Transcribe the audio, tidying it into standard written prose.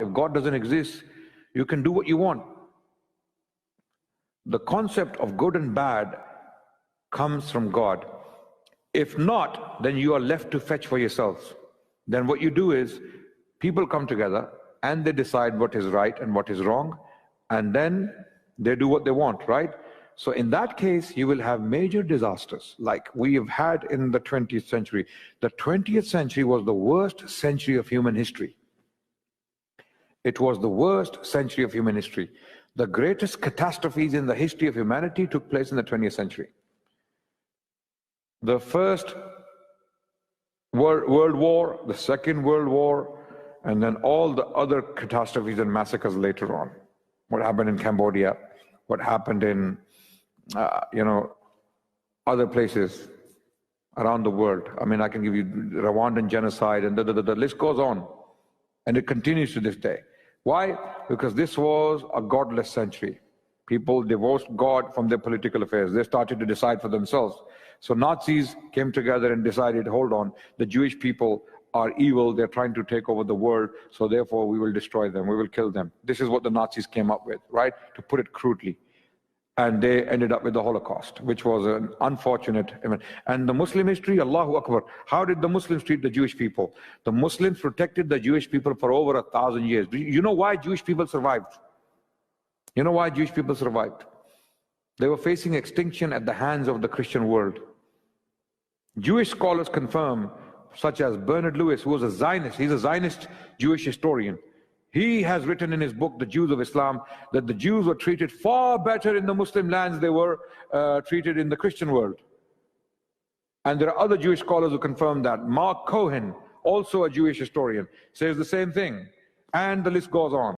If God doesn't exist, you can do what you want. The concept of good and bad comes from God. If not, then you are left to fetch for yourselves. Then what you do is, people come together and they decide what is right and what is wrong, and then they do what they want, right? So in that case, you will have major disasters like we have had in the 20th century. The 20th century was the worst century of human history. It was the worst century of human history. The greatest catastrophes in the history of humanity took place in the 20th century. The First World War, the Second World War, and then all the other catastrophes and massacres later on. What happened in Cambodia, what happened in, other places around the world. I mean, I can give you Rwandan genocide, and the list goes on. And it continues to this day. Why? Because this was a godless century. People divorced God from their political affairs. They started to decide for themselves. So Nazis came together and decided, hold on, the Jewish people are evil, they're trying to take over the world, so therefore we will destroy them, we will kill them. This is what the Nazis came up with, right? To put it crudely. And they ended up with the Holocaust, which was an unfortunate event. And the Muslim history, Allahu Akbar, how did the Muslims treat the Jewish people? The Muslims protected the Jewish people for over 1,000 years. You know why Jewish people survived? You know why Jewish people survived? They were facing extinction at the hands of the Christian world. Jewish scholars confirm, such as Bernard Lewis, who was a Zionist, he's a Zionist Jewish historian. He has written in his book, The Jews of Islam, that the Jews were treated far better in the Muslim lands than they were treated in the Christian world. And there are other Jewish scholars who confirm that. Mark Cohen, also a Jewish historian, says the same thing. And the list goes on.